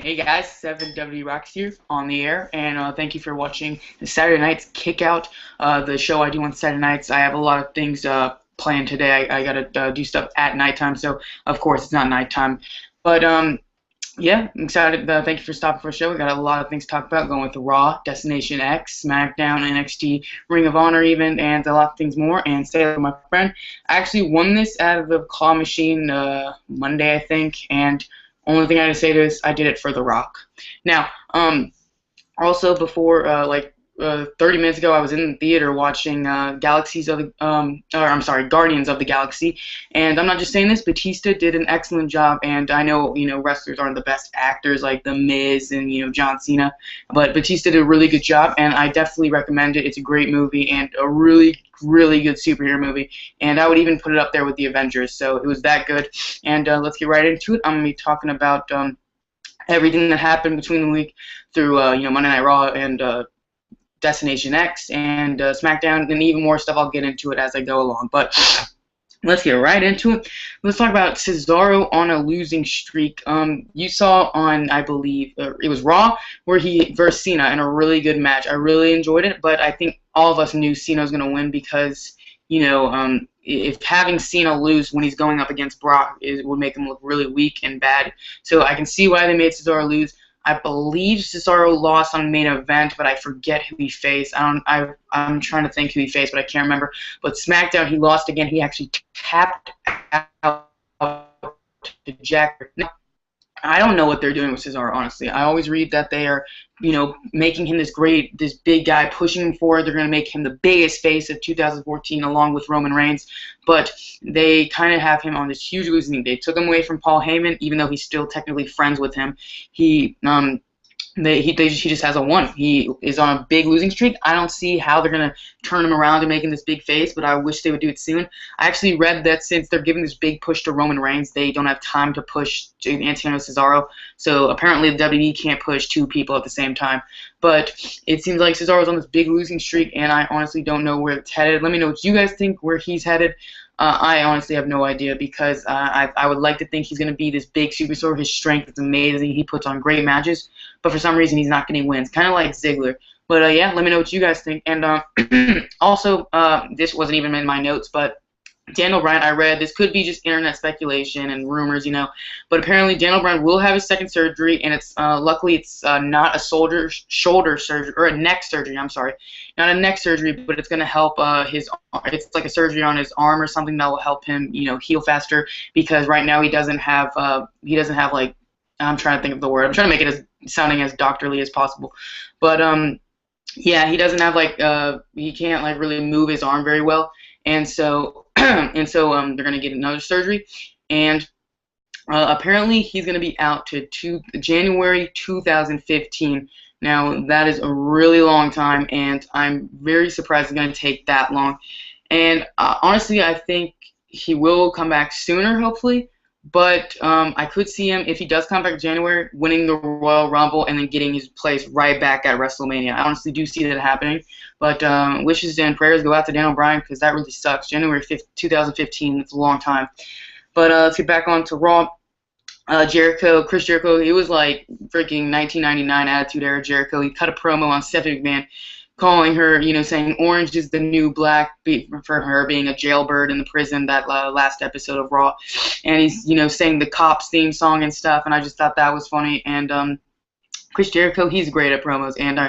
Hey guys, 7W Rocks here on the air, and thank you for watching the Saturday Night's Kickout, the show I do on Saturday nights. I have a lot of things planned today. I gotta do stuff at nighttime, so of course it's not nighttime. But yeah, I'm excited. Thank you for stopping for the show. We got a lot of things to talk about, going with Raw, Destination X, SmackDown, NXT, Ring of Honor even, and a lot of things more. And say hello to my friend. I actually won this out of the claw machine Monday, I think, and only thing I have to say to this, I did it for The Rock. Now, also before 30 minutes ago, I was in the theater watching Guardians of the Galaxy, and I'm not just saying this. Batista did an excellent job, and I know wrestlers aren't the best actors like The Miz and John Cena, but Batista did a really good job, and I definitely recommend it. It's a great movie and a really good superhero movie, and I would even put it up there with the Avengers. So it was that good, and let's get right into it. I'm gonna be talking about everything that happened between the week through Monday Night Raw and Destination X and SmackDown, and even more stuff. I'll get into it as I go along. But let's get right into it. Let's talk about Cesaro on a losing streak. You saw on, I believe, it was Raw, where he versus Cena in a really good match. I really enjoyed it, but I think all of us knew Cena was going to win because, if having Cena lose when he's going up against Brock would make him look really weak and bad. So I can see why they made Cesaro lose. I believe Cesaro lost on main event, but I forget who he faced. I'm trying to think who he faced, but I can't remember. But SmackDown, he lost again. He actually tapped out to Jack. Now, I don't know what they're doing with Cesaro, honestly. I always read that they are, making him this big guy, pushing him forward. They're going to make him the biggest face of 2014 along with Roman Reigns. But they kind of have him on this huge losing. They took him away from Paul Heyman, even though he's still technically friends with him. He just has a 1. He is on a big losing streak. I don't see how they're going to turn him around to make him this big face, but I wish they would do it soon. I actually read that since they're giving this big push to Roman Reigns, they don't have time to push Antonio Cesaro. So apparently the WWE can't push 2 people at the same time. But it seems like Cesaro's on this big losing streak, and I honestly don't know where it's headed. Let me know what you guys think, where he's headed. I honestly have no idea because I would like to think he's going to be this big superstar. His strength is amazing. He puts on great matches, but for some reason he's not getting wins. Kind of like Ziggler. But yeah, let me know what you guys think. And also, this wasn't even in my notes, but Daniel Bryan, I read this could be just internet speculation and rumors, but apparently Daniel Bryan will have his second surgery, and it's luckily it's not a shoulder surgery or a neck surgery. I'm sorry, not a neck surgery, but it's going to help it's like a surgery on his arm or something that will help him, heal faster, because right now he doesn't have like, I'm trying to think of the word. I'm trying to make it as sounding as doctorly as possible, but yeah, he doesn't have he can't really move his arm very well, and so. They're going to get another surgery, and apparently he's going to be out to January 2015. Now, that is a really long time, and I'm very surprised it's going to take that long. And honestly, I think he will come back sooner, hopefully, but I could see him, if he does come back in January, winning the Royal Rumble and then getting his place right back at WrestleMania. I honestly do see that happening. But wishes and prayers go out to Daniel Bryan, because that really sucks. January 5th, 2015, it's a long time. But let's get back on to Raw. Chris Jericho, he was like freaking 1999 Attitude Era Jericho. He cut a promo on Stephanie McMahon, calling her, saying orange is the new black, for her being a jailbird in the prison, that last episode of Raw. And he's, saying the Cops theme song and stuff, and I just thought that was funny. And Chris Jericho, he's great at promos, and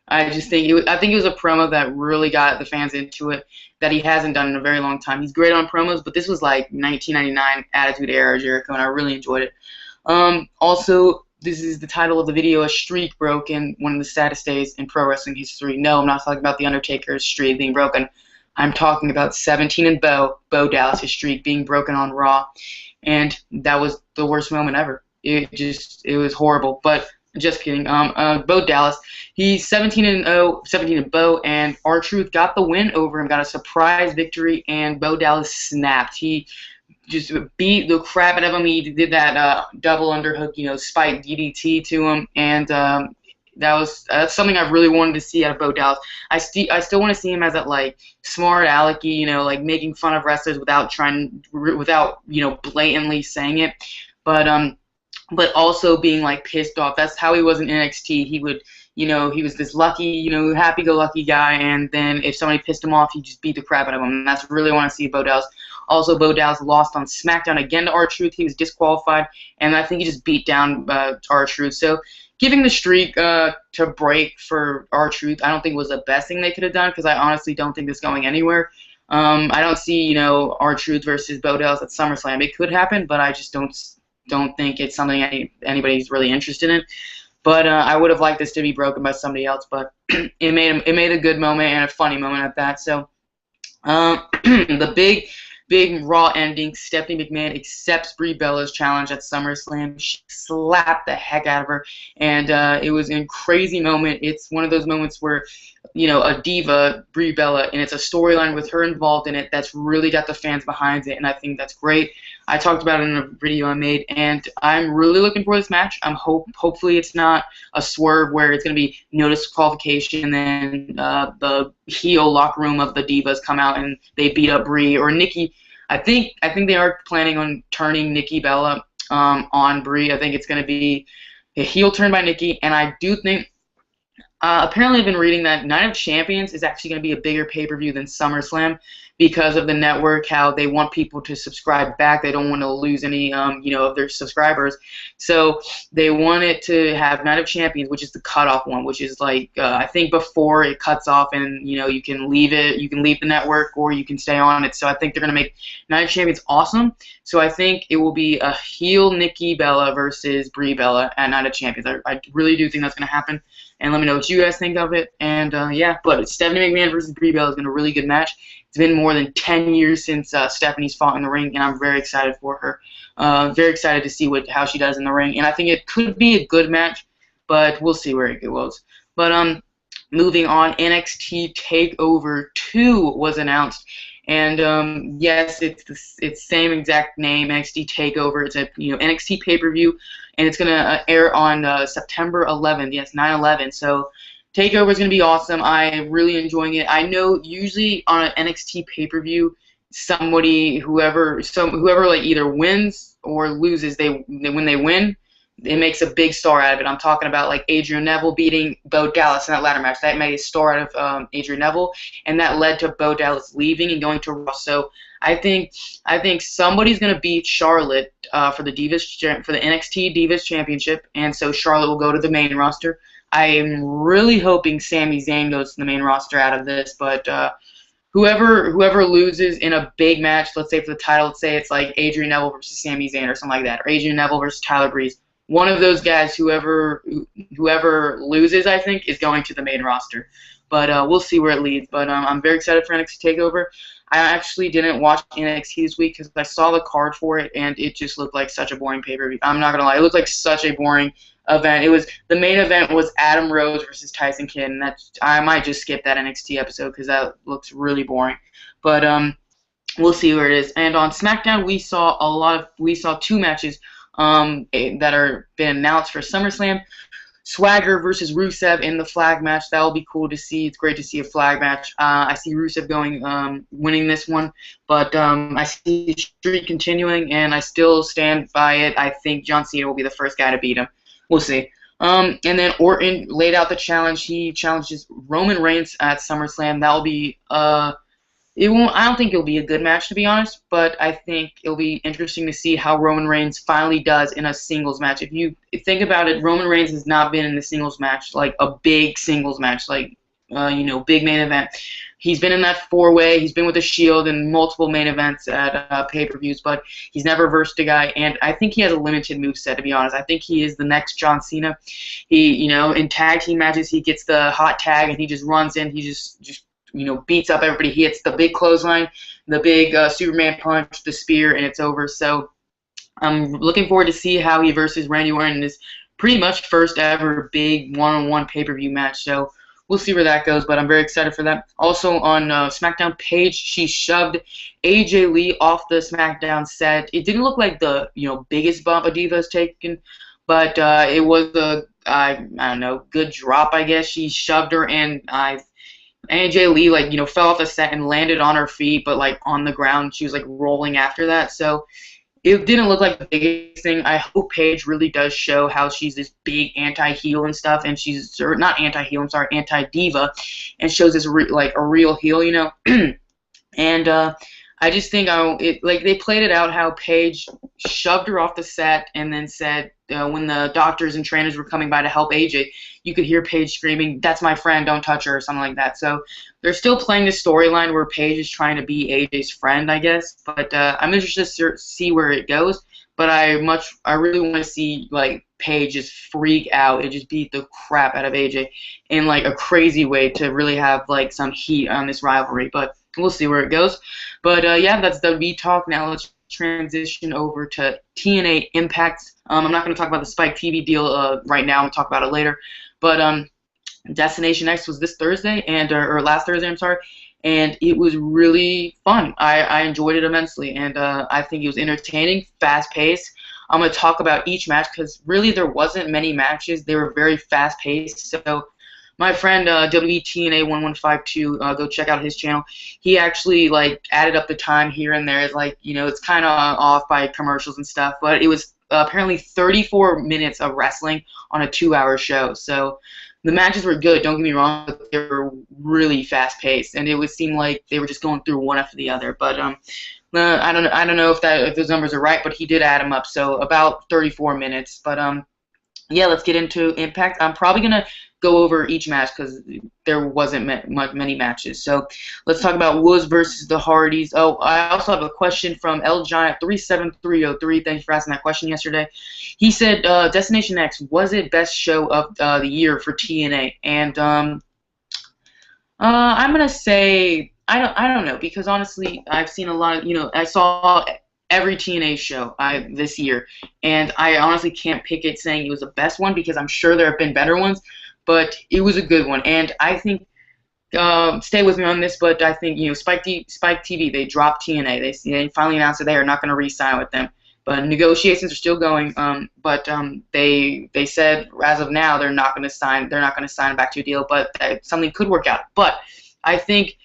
I just think it was a promo that really got the fans into it, that he hasn't done in a very long time. He's great on promos, but this was like 1999 Attitude Era Jericho, and I really enjoyed it. Also, this is the title of the video, A Streak Broken, one of the saddest days in pro wrestling history. No, I'm not talking about The Undertaker's streak being broken. I'm talking about 17 and Bo Dallas' streak being broken on Raw, and that was the worst moment ever. It was horrible, but just kidding. Bo Dallas, he's 17-0, 17-0, and R-Truth got the win over him, got a surprise victory, and Bo Dallas snapped. He just beat the crap out of him. He did that double underhook, spike DDT to him, and that's something I've really wanted to see out of Bo Dallas. I still want to see him as that smart alecky, making fun of wrestlers without blatantly saying it. But but also being like pissed off. That's how he was in NXT. He would, he was this lucky, happy-go-lucky guy, and then if somebody pissed him off, he just beat the crap out of him. And that's really what I want to see Bo Dallas. Also, Bo Dallas lost on SmackDown again to R-Truth. He was disqualified, and I think he just beat down R-Truth. So giving the streak to break for R-Truth, I don't think was the best thing they could have done, because I honestly don't think it's going anywhere. I don't see, R-Truth versus Bo Dallas at SummerSlam. It could happen, but I just don't think it's something anybody's really interested in. But I would have liked this to be broken by somebody else. But it made a good moment and a funny moment at that. So the big Raw ending, Stephanie McMahon accepts Brie Bella's challenge at SummerSlam. She slapped the heck out of her, and it was a crazy moment. It's one of those moments where, a diva, Brie Bella, and it's a storyline with her involved in it that's really got the fans behind it, and I think that's great. I talked about it in a video I made, and I'm really looking for this match. Hopefully it's not a swerve where it's going to be no disqualification, and then the heel locker room of the divas come out and they beat up Brie or Nikki. I think they are planning on turning Nikki Bella on Brie. I think it's going to be a heel turn by Nikki, and I do think. Apparently, I've been reading that Night of Champions is actually going to be a bigger pay-per-view than SummerSlam because of the network, how they want people to subscribe back. They don't want to lose any, of their subscribers. So they want it to have Night of Champions, which is the cutoff one, which is like, I think before it cuts off and, you can leave it, you can leave the network or you can stay on it. So I think they're going to make Night of Champions awesome. So I think it will be a heel Nikki Bella versus Brie Bella at Night of Champions. I really do think that's going to happen. And let me know what you guys think of it. And, but Stephanie McMahon versus Brie Bella has been a really good match. It's been more than 10 years since Stephanie's fought in the ring, and I'm very excited for her. Very excited to see how she does in the ring. And I think it could be a good match, but we'll see where it goes. But moving on, NXT TakeOver 2 was announced. And yes, it's same exact name, NXT TakeOver. It's a NXT pay-per-view, and it's gonna air on September 11th. Yes, 9/11. So TakeOver is gonna be awesome. I'm really enjoying it. I know usually on an NXT pay-per-view, whoever like either wins or loses, when they win, it makes a big star out of it. I'm talking about like Adrian Neville beating Bo Dallas in that ladder match. That made a star out of Adrian Neville, and that led to Bo Dallas leaving and going to Raw. So I think somebody's gonna beat Charlotte for the NXT Divas Championship, and so Charlotte will go to the main roster. I am really hoping Sami Zayn goes to the main roster out of this, but whoever loses in a big match, let's say for the title, let's say it's like Adrian Neville versus Sami Zayn or something like that, or Adrian Neville versus Tyler Breeze. One of those guys, whoever loses, I think, is going to the main roster. But we'll see where it leads. But I'm very excited for NXT TakeOver. I actually didn't watch NXT this week because I saw the card for it, and it just looked like such a boring pay-per-view. I'm not going to lie. It looked like such a boring event. The main event was Adam Rose versus Tyson Kidd, and I might just skip that NXT episode because that looks really boring. But we'll see where it is. And on SmackDown, we saw two matches that are been announced for SummerSlam. Swagger versus Rusev in the flag match. That will be cool to see. It's great to see a flag match. I see Rusev winning this one, but I see the streak continuing, and I still stand by it. I think John Cena will be the first guy to beat him. We'll see. And then Orton laid out the challenge. He challenges Roman Reigns at SummerSlam. That will be I don't think it'll be a good match, to be honest, but I think it'll be interesting to see how Roman Reigns finally does in a singles match. If you think about it, Roman Reigns has not been in the singles match, like a big singles match, like, big main event. He's been in that four-way. He's been with the Shield in multiple main events at pay-per-views, but he's never versed a guy, and I think he has a limited moveset, to be honest. I think he is the next John Cena. He, in tag team matches, he gets the hot tag, and he just runs in. He just beats up everybody. He hits the big clothesline, the big Superman punch, the spear, and it's over. So I'm looking forward to see how he versus Randy Orton in this pretty much first ever big one-on-one pay-per-view match. So we'll see where that goes, but I'm very excited for that. Also on SmackDown, Paige, she shoved AJ Lee off the SmackDown set. It didn't look like the biggest bump a diva has taken, but it was a I don't know, good drop, I guess. She shoved her, and AJ Lee, fell off the set and landed on her feet, but, on the ground. She was, rolling after that. So it didn't look like the biggest thing. I hope Paige really does show how she's this big anti-heel and stuff, and she's or not anti-heel, I'm sorry, anti-diva, and shows this like a real heel, you know. And I just think like they played it out how Paige shoved her off the set and then said when the doctors and trainers were coming by to help AJ, you could hear Paige screaming, "That's my friend, don't touch her," or something like that. So they're still playing the storyline where Paige is trying to be AJ's friend, I guess. But I'm interested to see where it goes. But I really want to see like Paige just freak out and just beat the crap out of AJ in like a crazy way to really have like some heat on this rivalry. But we'll see where it goes. But yeah, that's the V talk. Now let's transition over to TNA Impact. I'm not going to talk about the Spike TV deal right now. I'm going to talk about it later. But Destination X was this Thursday or last Thursday, I'm sorry, and it was really fun. I enjoyed it immensely, and I think it was entertaining, fast-paced. I'm going to talk about each match because really there wasn't many matches. They were very fast-paced. So my friend WTNA1152, go check out his channel. He actually like added up the time here and there. Like, you know, it's kind of off by commercials and stuff, but it was apparently 34 minutes of wrestling on a 2-hour show. So the matches were good, don't get me wrong, but they were really fast-paced, and it would seem like they were just going through one after the other. But I don't know if those numbers are right, but he did add them up, so about 34 minutes. But yeah, let's get into Impact. I'm probably gonna go over each match because there wasn't many matches. So let's talk about Woods versus the Hardys. Oh, I also have a question from L Giant 37303. Thanks for asking that question yesterday. He said, Destination X, was it best show of the year for TNA? And I'm gonna say I don't know, because honestly I've seen a lot of, you know, I saw every TNA show this year, and I honestly can't pick it saying it was the best one because I'm sure there have been better ones, but it was a good one. And I think stay with me on this, but I think, you know, Spike TV, they dropped TNA. They finally announced that they are not going to re-sign with them, but negotiations are still going. But they said as of now they're not going to sign. They're not going to sign back to a deal, but something could work out. But I think,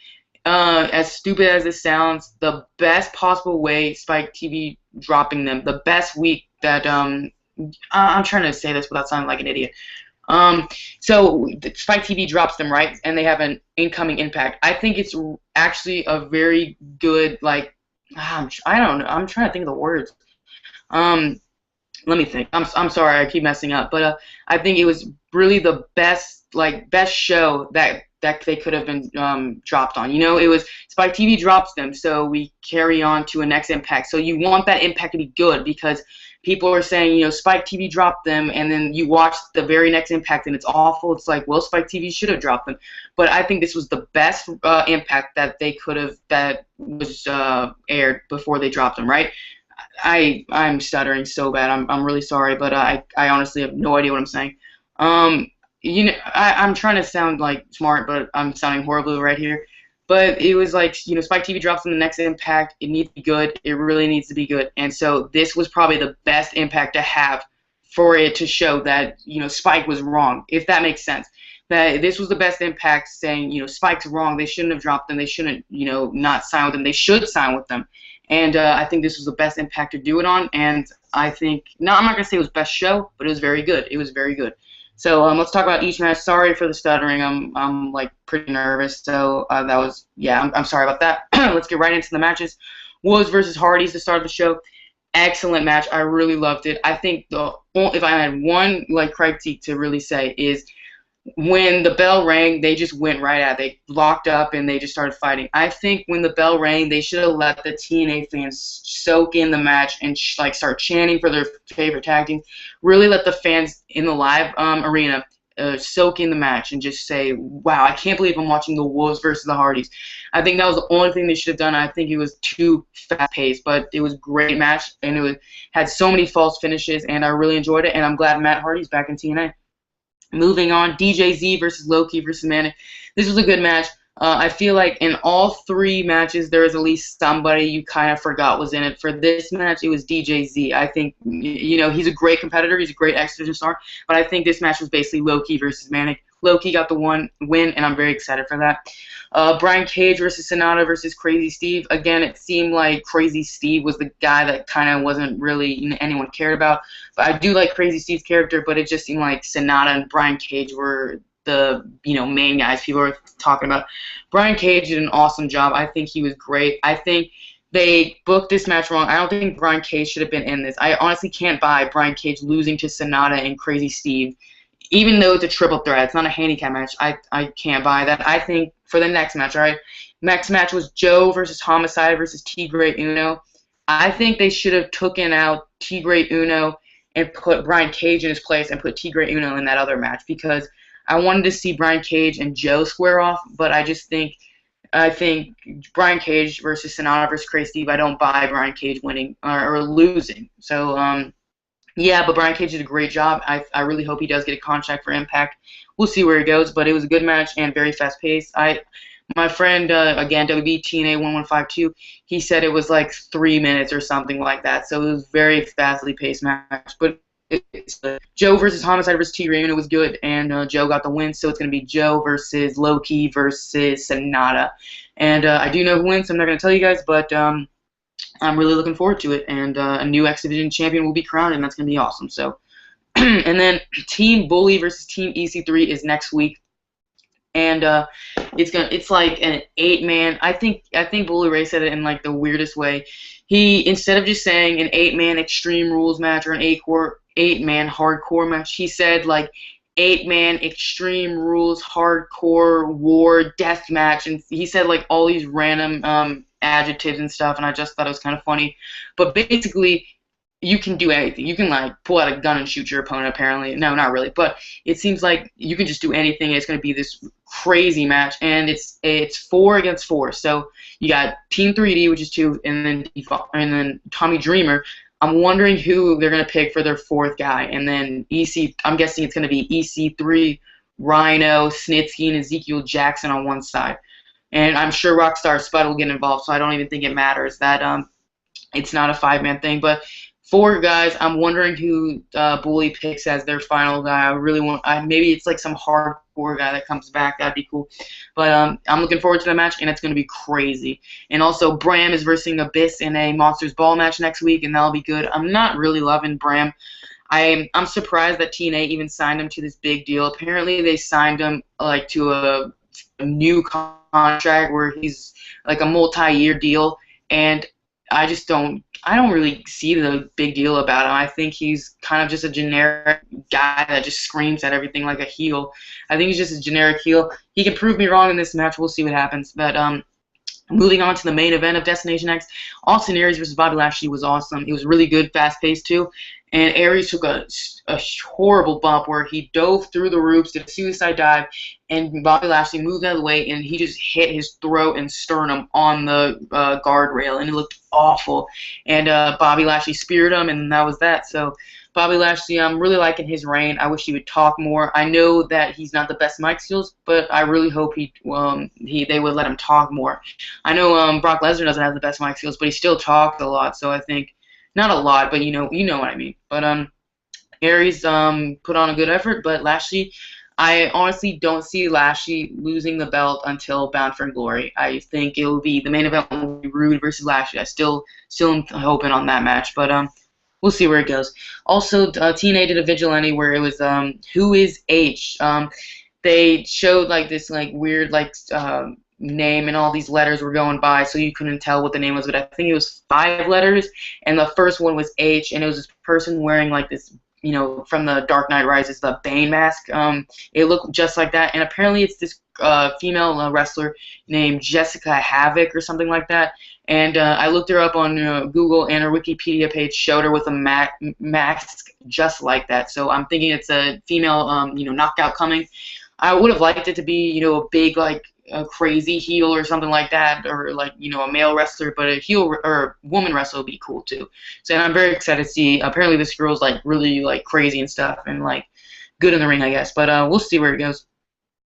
as stupid as this sounds, the best possible way Spike TV dropping them, the best week that I'm trying to say this without sounding like an idiot. So Spike TV drops them, right, and they have an incoming Impact. I think it's actually a very good, like, I don't know. I'm trying to think of the words. Let me think. I'm sorry, I keep messing up, but I think it was really the best show that they could have been dropped on. You know, it was Spike TV drops them, so we carry on to a next Impact. So you want that Impact to be good because people are saying, you know, Spike TV dropped them, and then you watch the very next Impact and it's awful. It's like, well, Spike TV should have dropped them. But I think this was the best Impact that they could have, that was aired before they dropped them, right? I'm stuttering so bad. I'm really sorry, but I honestly have no idea what I'm saying. You know, I'm trying to sound like smart, but I'm sounding horribly right here. But it was like, you know, Spike TV drops in the next Impact. It needs to be good. It really needs to be good. And so this was probably the best Impact to have for it to show that, you know, Spike was wrong, if that makes sense. That this was the best Impact saying, you know, Spike's wrong. They shouldn't have dropped them. They shouldn't, you know, not sign with them. They should sign with them. And I think this was the best Impact to do it on. And I think, no, I'm not going to say it was best show, but it was very good. It was very good. So let's talk about each match. Sorry for the stuttering. I'm like pretty nervous. So that was, yeah, I'm sorry about that. Let's get right into the matches. Woods versus Hardys to start the show. Excellent match. I really loved it. I think if I had one like critique to really say is when the bell rang, they just went right at it. They locked up and they just started fighting. I think when the bell rang, they should have let the TNA fans soak in the match and like start chanting for their favorite tag teams. Really let the fans in the live arena soak in the match and just say, wow, I can't believe I'm watching the Wolves versus the Hardys. I think that was the only thing they should have done. I think it was too fast-paced, but it was a great match, and it had so many false finishes, and I really enjoyed it, and I'm glad Matt Hardy's back in TNA. Moving on, DJZ versus Loki versus Manic. This was a good match. I feel like in all three matches, there was at least somebody you kind of forgot was in it. For this match, it was DJZ. I think, you know, he's a great competitor. He's a great X-Division star. But I think this match was basically Loki versus Manic. Loki got the win, and I'm very excited for that. Brian Cage versus Sonata versus Crazy Steve. Again, it seemed like Crazy Steve was the guy that kind of wasn't really anyone cared about. But I do like Crazy Steve's character, but it just seemed like Sonata and Brian Cage were the main guys people are talking about. Brian Cage did an awesome job. I think he was great. I think they booked this match wrong. I don't think Brian Cage should have been in this. I honestly can't buy Brian Cage losing to Sonata and Crazy Steve, even though it's a triple threat. It's not a handicap match. I can't buy that. I think for the next match, all right, next match was Joe versus Homicide versus Tigre Uno. I think they should have taken out Tigre Uno and put Brian Cage in his place and put Tigre Uno in that other match, because I wanted to see Brian Cage and Joe square off, but I think Brian Cage versus Sonata versus Crazy Steve, I don't buy Brian Cage winning or losing. So, yeah, but Brian Cage did a great job. I really hope he does get a contract for Impact. We'll see where he goes, but it was a good match and very fast-paced. My friend, again, WB TNA1152, he said it was like 3 minutes or something like that. So it was very fastly paced match. But Joe versus Homicide versus T-Rain, it was good, and Joe got the win, so it's going to be Joe versus Loki versus Sonata. And I do know who wins, so I'm not going to tell you guys, but I'm really looking forward to it. And a new X Division champion will be crowned, and that's going to be awesome. So, and then Team Bully versus Team EC3 is next week. And it's like an 8-man. I think Bully Ray said it in like the weirdest way. He, instead of just saying an 8-man Extreme Rules match or an 8-man hardcore match, he said like 8-man Extreme Rules hardcore war death match, and he said like all these random adjectives and stuff, and I just thought it was kind of funny. But basically, you can do anything. You can like pull out a gun and shoot your opponent, apparently. No, not really. But it seems like you can just do anything. It's going to be this crazy match, and it's 4 against 4. So you got Team 3D, which is 2, and then Tommy Dreamer. I'm wondering who they're going to pick for their 4th guy. And then I'm guessing it's going to be EC3, Rhino, Snitsky, and Ezekiel Jackson on one side. And I'm sure Rockstar Spud will get involved, so I don't even think it matters that it's not a 5-man thing. But 4 guys, I'm wondering who Bully picks as their final guy. I really want, maybe it's like some hardcore guy that comes back. That'd be cool. But I'm looking forward to the match, and it's going to be crazy. And also, Bram is versus Abyss in a Monsters Ball match next week, and that'll be good. I'm not really loving Bram. I'm surprised that TNA even signed him to this big deal. Apparently, they signed him like to a new contract where he's like a multi-year deal, and I don't really see the big deal about him. I think he's kind of just a generic guy that just screams at everything like a heel. I think he's just a generic heel. He can prove me wrong in this match. We'll see what happens. But moving on to the main event of Destination X, Austin Aries versus Bobby Lashley was awesome. It was really good, fast-paced too. And Aries took a horrible bump where he dove through the ropes, did a suicide dive, and Bobby Lashley moved out of the way, and he just hit his throat and sternum on the guardrail, and it looked awful. And Bobby Lashley speared him, and that was that. So Bobby Lashley, I'm really liking his reign. I wish he would talk more. I know that he's not the best mic skills, but I really hope they would let him talk more. I know Brock Lesnar doesn't have the best mic skills, but he still talks a lot, so I think, not a lot, but you know what I mean. But Aries put on a good effort, but Lashley, I honestly don't see Lashley losing the belt until Bound for Glory. I think it will be the main event will be Rude versus Lashley. I still am hoping on that match, but we'll see where it goes. Also, TNA did a vigilante where it was Who is H? They showed like this like weird like name, and all these letters were going by, so you couldn't tell what the name was, but I think it was 5 letters, and the first one was H, and it was this person wearing like this, from the Dark Knight Rises, the Bane mask. It looked just like that, and apparently it's this female wrestler named Jessica Havoc or something like that, and I looked her up on Google, and her Wikipedia page showed her with a mask just like that, so I'm thinking it's a female, knockout coming. I would have liked it to be, a big, like, a crazy heel or something like that, or like, a male wrestler, but a heel or woman wrestler would be cool too. So, and I'm very excited to see. Apparently, this girl's like really like crazy and stuff, and like good in the ring, I guess. But we'll see where it goes.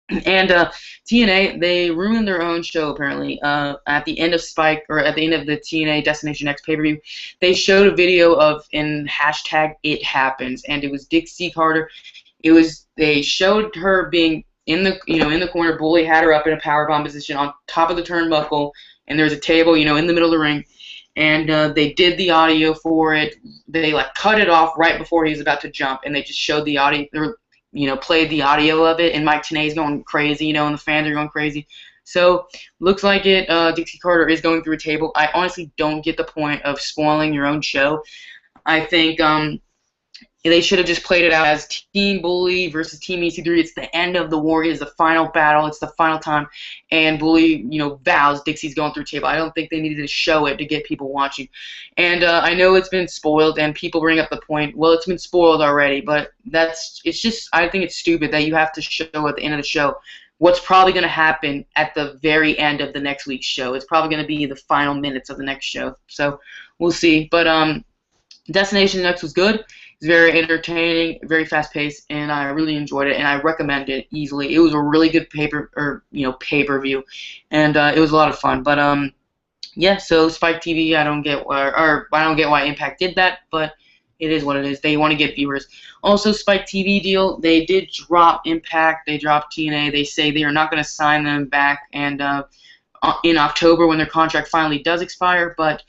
And TNA, they ruined their own show apparently. At the end of Spike, or at the end of the TNA Destination X pay-per-view, they showed a video of in hashtag It Happens, and it was Dixie Carter. They showed her being in the in the corner. Bully had her up in a powerbomb position on top of the turnbuckle, and there's a table in the middle of the ring, and they did the audio for it. They like cut it off right before he was about to jump, and they just showed the audio. Played the audio of it, and Mike Tenay's going crazy, and the fans are going crazy. So looks like it. Dixie Carter is going through a table. I honestly don't get the point of spoiling your own show. I think they should have just played it out as Team Bully versus Team EC3. It's the end of the war. It is the final battle. It's the final time. And Bully, vows Dixie's going through a table. I don't think they needed to show it to get people watching. And I know it's been spoiled, and people bring up the point, well, it's been spoiled already. But I think it's stupid that you have to show at the end of the show what's probably going to happen at the very end of the next week's show. It's probably going to be the final minutes of the next show. So we'll see. But Destination Next was good. It's very entertaining, very fast-paced, and I really enjoyed it, and I recommend it easily. It was a really good pay-per-view, and it was a lot of fun. But yeah, so Spike TV, I don't get why Impact did that, but it is what it is. They want to get viewers. Also, Spike TV deal, they did drop Impact, they dropped TNA. They say they are not going to sign them back, and in October when their contract finally does expire, but.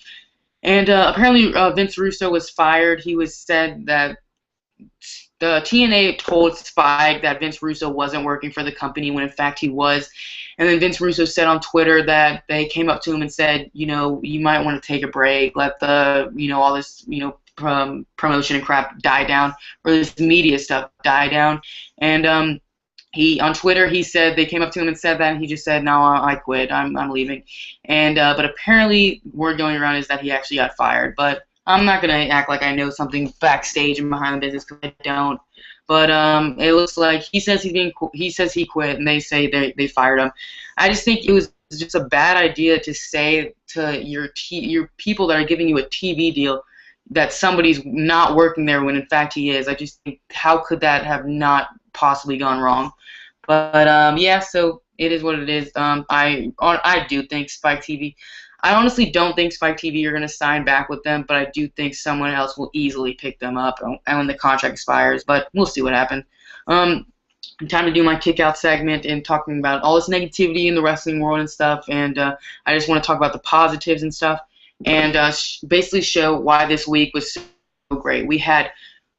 And apparently Vince Russo was fired. He said that the TNA told Spike that Vince Russo wasn't working for the company when in fact he was. And then Vince Russo said on Twitter that they came up to him and said, you might want to take a break, let the, all this, promotion and crap die down, or this media stuff die down. And on Twitter, he said they came up to him and said that, and he just said, "No, I quit. I'm leaving." And but apparently, word going around is that he actually got fired. But I'm not gonna act like I know something backstage and behind the business, because I don't. But it looks like he says he quit, and they say they fired him. I just think it was just a bad idea to say to your people that are giving you a TV deal that somebody's not working there when in fact he is. I just think, how could that have not possibly gone wrong? But yeah, so it is what it is. I do think Spike TV. I honestly don't think Spike TV are going to sign back with them, but I do think someone else will easily pick them up when the contract expires. But we'll see what happens. Time to do my kick-out segment and talking about all this negativity in the wrestling world and stuff. And I just want to talk about the positives and stuff, and basically show why this week was so great. We had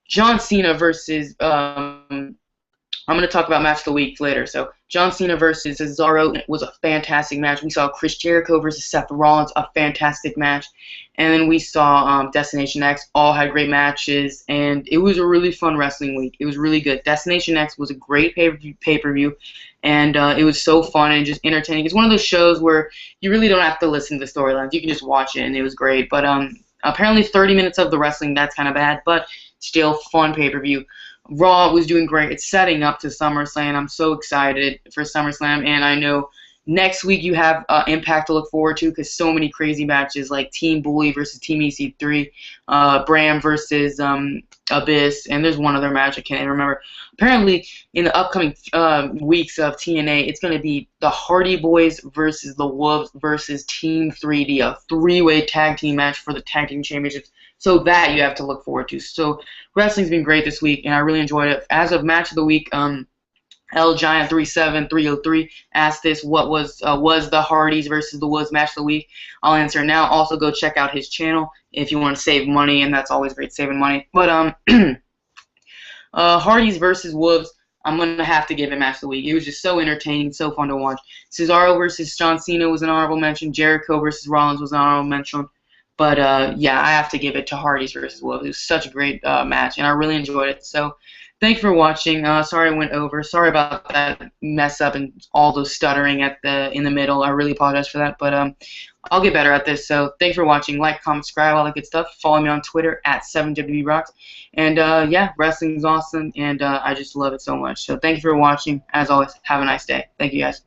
John Cena versus I'm going to talk about match of the week later. So John Cena versus Cesaro was a fantastic match. We saw Chris Jericho versus Seth Rollins, a fantastic match. And then we saw Destination X, all had great matches. And it was a really fun wrestling week. It was really good. Destination X was a great pay-per-view. And it was so fun and just entertaining. It's one of those shows where you really don't have to listen to the storylines. You can just watch it, and it was great. But apparently 30 minutes of the wrestling, that's kind of bad. But still, fun pay-per-view. Raw was doing great. It's setting up to SummerSlam. I'm so excited for SummerSlam, and I know next week you have Impact to look forward to, because so many crazy matches like Team Bully versus Team EC3, Bram versus Abyss, and there's one other match I can't even remember. Apparently, in the upcoming weeks of TNA, it's going to be the Hardy Boys versus the Wolves versus Team 3D, a three-way tag team match for the tag team championships. So that you have to look forward to. So wrestling's been great this week, and I really enjoyed it. As of match of the week, L Giant 37303 asked this: what was the Hardys versus the Wolves match of the week? I'll answer now. Also, go check out his channel if you want to save money, and that's always great, saving money. But Hardys versus Wolves, I'm gonna have to give it match of the week. It was just so entertaining, so fun to watch. Cesaro versus John Cena was an honorable mention. Jericho versus Rollins was an honorable mention. But yeah, I have to give it to Hardys versus Wolves. It was such a great match, and I really enjoyed it. So thank you for watching. Sorry I went over. Sorry about that mess up and all those stuttering in the middle. I really apologize for that. But I'll get better at this. So thanks for watching. Like, comment, subscribe, all that good stuff. Follow me on Twitter at 7WBRocks. And yeah, wrestling is awesome, and I just love it so much. So thank you for watching. As always, have a nice day. Thank you, guys.